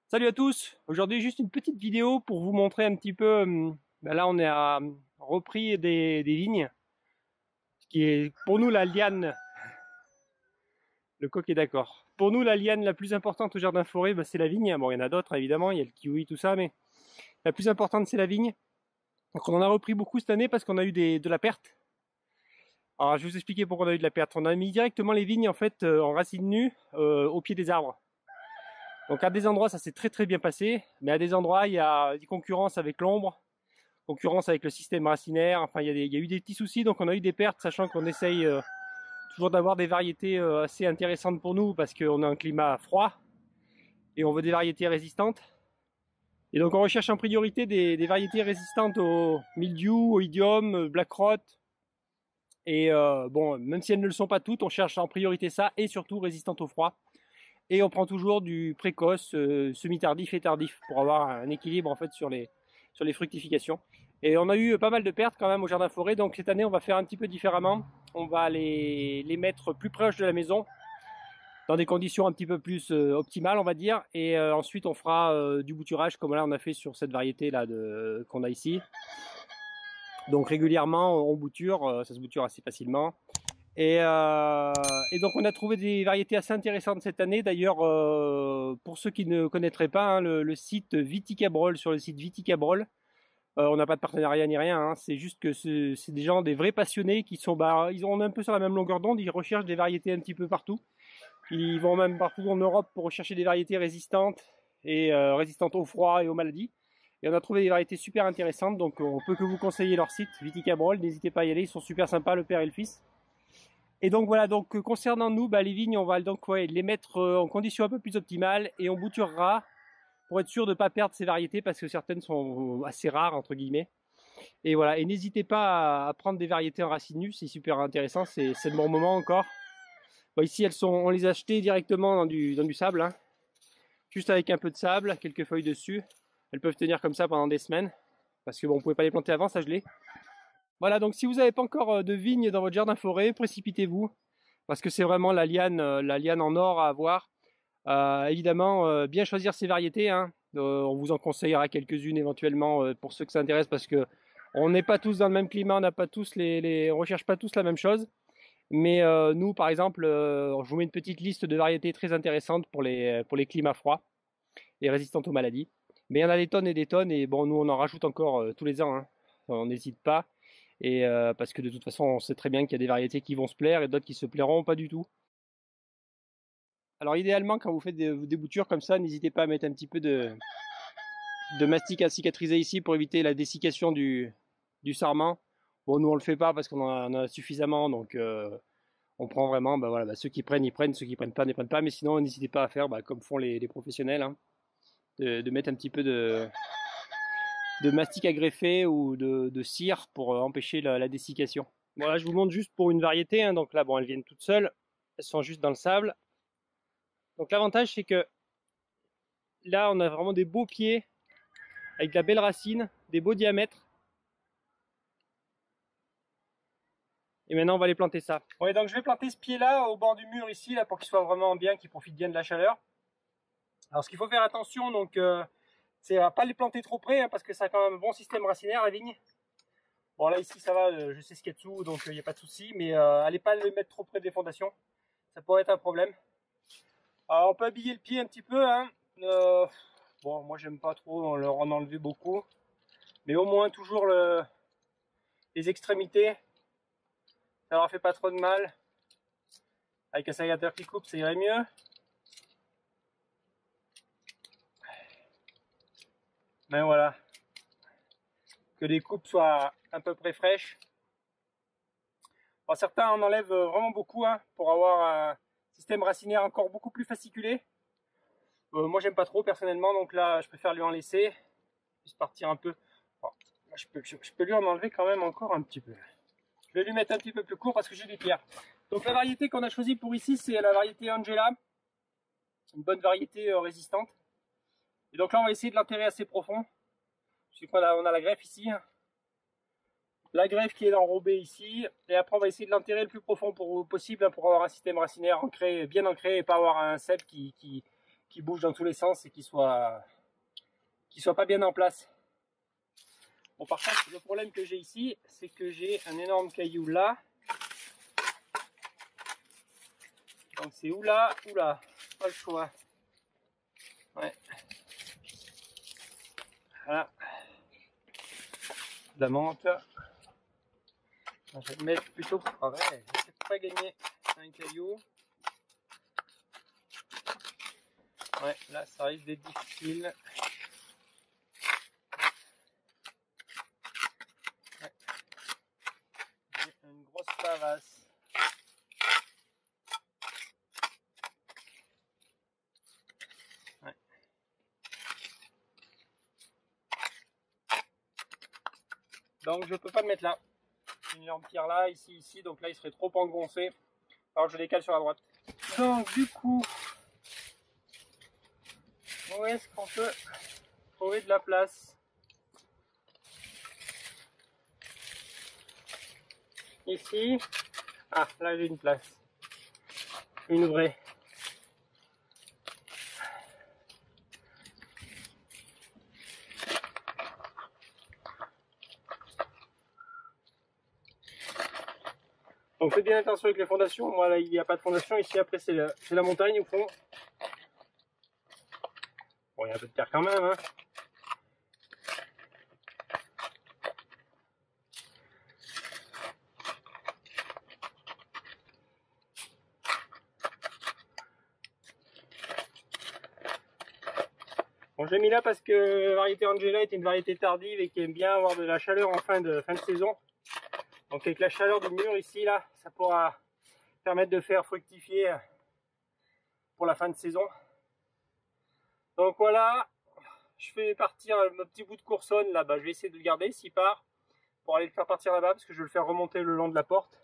Salut à tous, aujourd'hui juste une petite vidéo pour vous montrer un petit peu, là on est à repris des vignes, ce qui est pour nous la liane, le coq est d'accord. Pour nous la liane la plus importante au jardin forêt, c'est la vigne. Bon, il y en a d'autres évidemment, il y a le kiwi, tout ça, mais la plus importante c'est la vigne. Donc on en a repris beaucoup cette année parce qu'on a eu de la perte. Alors je vais vous expliquer pourquoi on a eu de la perte. On a mis directement les vignes en fait en racines nues au pied des arbres. Donc à des endroits ça s'est très bien passé, mais à des endroits il y a des concurrences avec l'ombre, concurrence avec le système racinaire, enfin il y a eu des petits soucis, donc on a eu des pertes, sachant qu'on essaye toujours d'avoir des variétés assez intéressantes pour nous, parce qu'on a un climat froid, et on veut des variétés résistantes. Et donc on recherche en priorité des variétés résistantes au mildiou, au idiome, black rot, et bon, même si elles ne le sont pas toutes, on cherche en priorité ça, et surtout résistantes au froid. Et on prend toujours du précoce, semi-tardif et tardif, pour avoir un équilibre en fait sur les fructifications. Et on a eu pas mal de pertes quand même au jardin forêt, donc cette année on va faire un petit peu différemment. On va les mettre plus proches de la maison, dans des conditions un petit peu plus optimales on va dire. Et ensuite on fera du bouturage comme là on a fait sur cette variété là qu'on a ici. Donc régulièrement on bouture, ça se bouture assez facilement. Et donc on a trouvé des variétés assez intéressantes cette année. D'ailleurs, pour ceux qui ne connaîtraient pas le site Viticabrol, sur le site Viticabrol, on n'a pas de partenariat ni rien. Hein, c'est juste que c'est des gens, des vrais passionnés qui sont, ils ont un peu sur la même longueur d'onde. Ils recherchent des variétés un petit peu partout. Ils vont même partout en Europe pour rechercher des variétés résistantes et résistantes au froid et aux maladies. Et on a trouvé des variétés super intéressantes. Donc on peut que vous conseiller leur site Viticabrol. N'hésitez pas à y aller. Ils sont super sympas, le père et le fils. Et donc voilà, donc concernant nous, les vignes, on va donc les mettre en conditions un peu plus optimales et on bouturera pour être sûr de ne pas perdre ces variétés parce que certaines sont assez rares entre guillemets. Et voilà, et n'hésitez pas à prendre des variétés en racines nues, c'est super intéressant, c'est le bon moment encore. Bon, ici on les a achetées directement dans du sable, hein, juste avec un peu de sable, quelques feuilles dessus. Elles peuvent tenir comme ça pendant des semaines parce que bon, on pouvait pas les planter avant, ça je l'ai. Voilà, donc si vous n'avez pas encore de vignes dans votre jardin forêt, précipitez-vous. Parce que c'est vraiment la liane en or à avoir. Évidemment, bien choisir ses variétés. Hein. On vous en conseillera quelques-unes éventuellement pour ceux que ça intéresse, parce que on n'est pas tous dans le même climat, on n'a pas tous on recherche pas tous la même chose. Mais nous, par exemple, je vous mets une petite liste de variétés très intéressantes pour les climats froids et résistantes aux maladies. Mais il y en a des tonnes et des tonnes, et bon, nous on en rajoute encore tous les ans. Hein. On n'hésite pas. Et parce que de toute façon, on sait très bien qu'il y a des variétés qui vont se plaire et d'autres qui se plairont pas du tout. Alors idéalement, quand vous faites des boutures comme ça, n'hésitez pas à mettre un petit peu de mastic à cicatriser ici pour éviter la dessiccation du sarment. Bon, nous on le fait pas parce qu'on en a suffisamment, donc on prend vraiment, voilà, ceux qui prennent, ils prennent, ceux qui prennent pas, ne prennent pas. Mais sinon, n'hésitez pas à faire comme font les professionnels, hein, de mettre un petit peu de mastic à greffer ou de cire pour empêcher la dessiccation. Voilà, je vous montre juste pour une variété, hein, donc là, bon, elles viennent toutes seules, elles sont juste dans le sable. Donc l'avantage, c'est que là, on a vraiment des beaux pieds avec de la belle racine, des beaux diamètres. Et maintenant, on va aller planter ça. Ouais, donc je vais planter ce pied-là au bord du mur ici, là, pour qu'il soit vraiment bien, qu'il profite bien de la chaleur. Alors, ce qu'il faut faire attention, donc, c'est à pas les planter trop près, hein, parce que ça a quand même un bon système racinaire, la vigne. Bon, là, ici, ça va, je sais ce qu'il y a dessous, donc il n'y a pas de souci, mais allez pas les mettre trop près des fondations. Ça pourrait être un problème. Alors, on peut habiller le pied un petit peu, hein. Bon, moi, j'aime pas trop leur en enlever beaucoup. Mais au moins, toujours les extrémités. Ça leur fait pas trop de mal. Avec un sécateur qui coupe, ça irait mieux. Mais voilà. Que les coupes soient à peu près fraîches. Bon, certains en enlèvent vraiment beaucoup, hein, pour avoir un système racinaire encore beaucoup plus fasciculé. Moi, j'aime pas trop personnellement, donc là, je préfère lui en laisser. Juste partir un peu. Bon, je peux lui en enlever quand même encore un petit peu. Je vais lui mettre un petit peu plus court parce que j'ai des pierres. Donc la variété qu'on a choisie pour ici, c'est la variété Angela. Une bonne variété résistante. Et donc là, on va essayer de l'enterrer assez profond. Je sais qu'on a la greffe ici. La greffe qui est enrobée ici. Et après, on va essayer de l'enterrer le plus profond possible, pour avoir un système racinaire ancré, bien ancré, et pas avoir un cep qui qui bouge dans tous les sens et qui soit pas bien en place. Bon, par contre, le problème que j'ai ici, c'est que j'ai un énorme caillou là. Donc c'est ou là, pas le choix. Ouais. Voilà. De la menthe. Je vais le mettre plutôt. Ah ouais, je sais pas gagner un caillou. Ouais, là ça risque d'être difficile. Ouais. J'ai une grosse pavasse. Ouais. Donc je peux pas le mettre là. Une énorme pierre là, ici, donc là il serait trop engoncé. Alors je décale sur la droite. Donc du coup, où est-ce qu'on peut trouver de la place? Ici. Ah, là j'ai une place. Une vraie. Donc faites bien attention avec les fondations. Moi là il n'y a pas de fondation. Ici après c'est la montagne au fond. Bon, il y a un peu de terre quand même, hein. Bon, j'ai mis là parce que la variété Angela est une variété tardive et qui aime bien avoir de la chaleur en fin de saison. Donc avec la chaleur du mur ici, là, ça pourra permettre de faire fructifier pour la fin de saison. Donc voilà, je fais partir mon petit bout de coursonne là-bas. Je vais essayer de le garder s'il part pour aller le faire partir là-bas parce que je vais le faire remonter le long de la porte.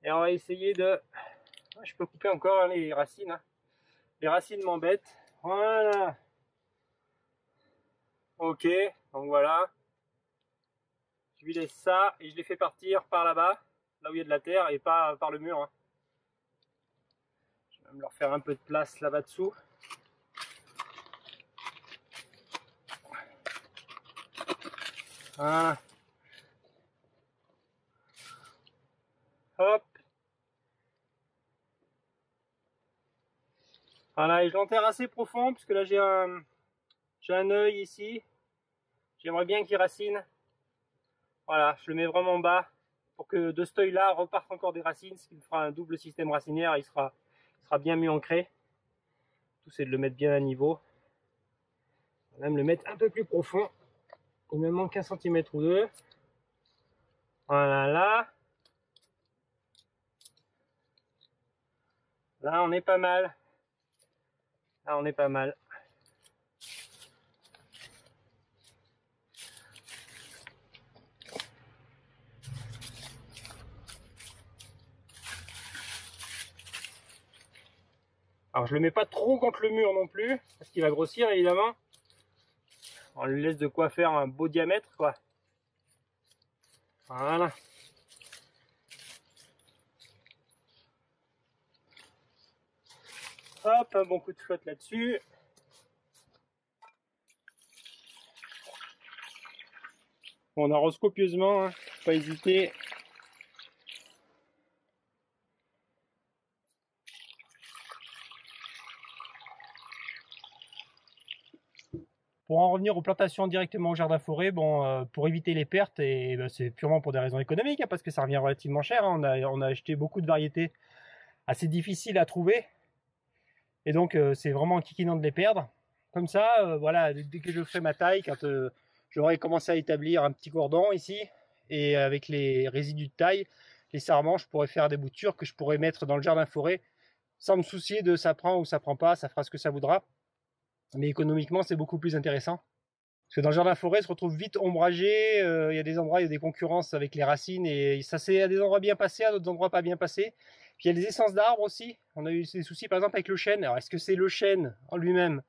Et on va essayer de... Je peux couper encore hein, les racines. Hein. Les racines m'embêtent. Voilà. Ok, donc voilà. Je lui laisse ça et je les fais partir par là-bas, là où il y a de la terre et pas par le mur. Hein. Je vais même leur faire un peu de place là-bas dessous. Voilà. Hop. Voilà, et je l'enterre assez profond parce que là j'ai un œil ici. J'aimerais bien qu'il racine. Voilà, je le mets vraiment bas pour que de cet œil-là repartent encore des racines, ce qui me fera un double système racinaire, il sera bien mieux ancré. Tout c'est de le mettre bien à niveau. On va même le mettre un peu plus profond. Il me manque 1 cm ou 2. Voilà, là. Là, on est pas mal. Là, on est pas mal. Alors, je le mets pas trop contre le mur non plus, parce qu'il va grossir, évidemment. On lui laisse de quoi faire un beau diamètre, quoi. Voilà. Hop, un bon coup de flotte là-dessus. On arrose copieusement, hein. Faut pas hésiter. Pour en revenir aux plantations directement au jardin forêt, bon, pour éviter les pertes, et ben, c'est purement pour des raisons économiques, hein, parce que ça revient relativement cher. Hein. On a acheté beaucoup de variétés assez difficiles à trouver. Et donc, c'est vraiment kikinant de les perdre. Comme ça, voilà, dès que je ferai ma taille, quand j'aurai commencé à établir un petit cordon ici, et avec les résidus de taille, les sarments, je pourrais faire des boutures que je pourrais mettre dans le jardin forêt, sans me soucier de ça prend ou ça prend pas, ça fera ce que ça voudra. Mais économiquement, c'est beaucoup plus intéressant. Parce que dans le jardin forêt, se retrouve vite ombragé, il y a des endroits, il y a des concurrences avec les racines, et ça c'est à des endroits bien passés, à d'autres endroits pas bien passés. Puis il y a les essences d'arbres aussi. On a eu des soucis par exemple avec le chêne. Alors est-ce que c'est le chêne en lui-même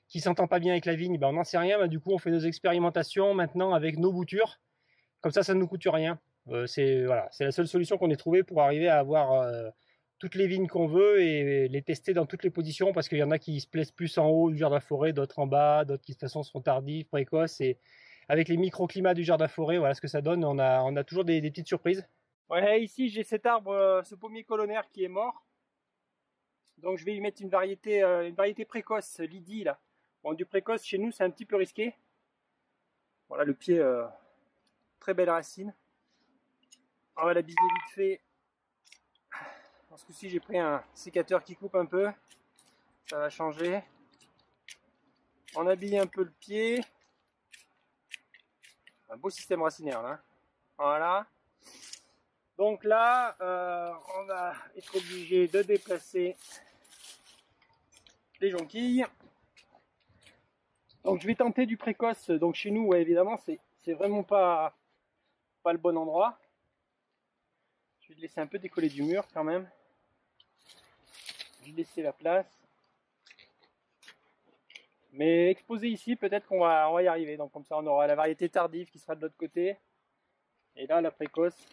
qui s'entend pas bien avec la vigne? Ben, on n'en sait rien, mais du coup on fait nos expérimentations maintenant avec nos boutures. Comme ça ne nous coûte rien. C'est voilà, c'est la seule solution qu'on ait trouvée pour arriver à avoir toutes les vignes qu'on veut et les tester dans toutes les positions, parce qu'il y en a qui se plaisent plus en haut du jardin-forêt, d'autres en bas, d'autres qui de toute façon seront tardifs, précoces, et avec les microclimats du jardin-forêt, voilà ce que ça donne. On a toujours des petites surprises. Ouais, ici j'ai cet arbre, ce pommier colonnaire qui est mort. Donc je vais y mettre une variété précoce, Lydie là. Bon, du précoce chez nous c'est un petit peu risqué. Voilà le pied, très belle racine. On va l'abiser vite fait. Ce coup-ci j'ai pris un sécateur qui coupe un peu. Ça va changer. On habille un peu le pied. Un beau système racinaire là. Voilà. Donc là, on va être obligé de déplacer les jonquilles. Donc je vais tenter du précoce. Donc chez nous, ouais, évidemment, c'est vraiment pas le bon endroit. Je vais le laisser un peu décoller du mur quand même. Je vais laisser la place. Mais exposé ici, peut-être qu'on va y arriver. Donc comme ça, on aura la variété tardive qui sera de l'autre côté. Et là, la précoce.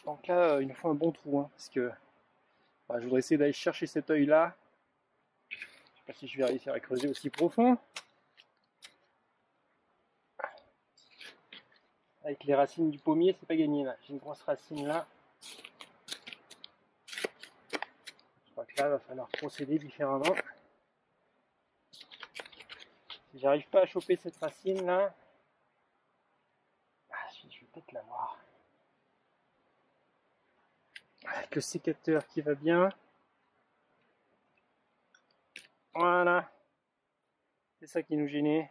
Donc là, il nous faut un bon trou, hein, parce que je voudrais essayer d'aller chercher cet œil là. Je sais pas si je vais réussir à creuser aussi profond. Avec les racines du pommier, c'est pas gagné là. J'ai une grosse racine là. Je crois que là, il va falloir procéder différemment. Si j'arrive pas à choper cette racine là, je vais peut-être l'avoir. Avec le sécateur qui va bien. Voilà. C'est ça qui nous gênait.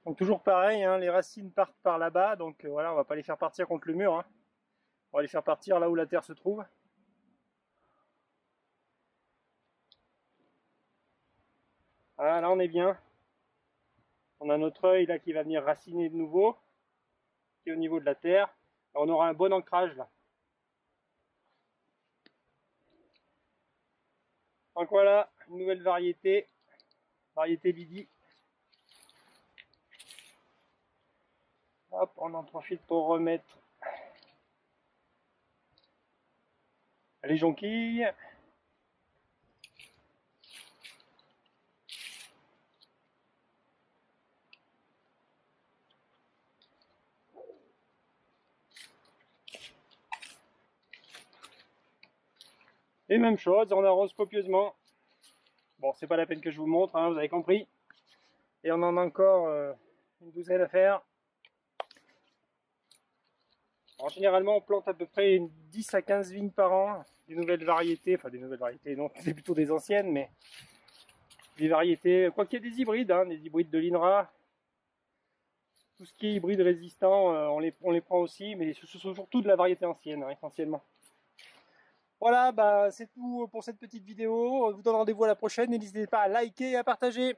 Donc toujours pareil, hein, les racines partent par là-bas, donc voilà, on va pas les faire partir contre le mur. Hein. On va les faire partir là où la terre se trouve. Voilà, là on est bien. On a notre œil là qui va venir raciner de nouveau, qui est au niveau de la terre. Alors, on aura un bon ancrage là. Donc voilà, une nouvelle variété Lydie. Hop, on en profite pour remettre les jonquilles. Et même chose, on arrose copieusement. Bon, c'est pas la peine que je vous montre, hein, vous avez compris. Et on en a encore une douzaine à faire. Alors, généralement, on plante à peu près 10 à 15 vignes par an. Des nouvelles variétés, enfin des nouvelles variétés, non, c'est plutôt des anciennes, mais des variétés, quoi qu'il y ait des hybrides, hein, des hybrides de l'INRA. Tout ce qui est hybride résistant, on les prend aussi, mais ce sont surtout de la variété ancienne, hein, essentiellement. Voilà, bah, c'est tout pour cette petite vidéo. On vous donne rendez-vous à la prochaine. N'hésitez pas à liker et à partager.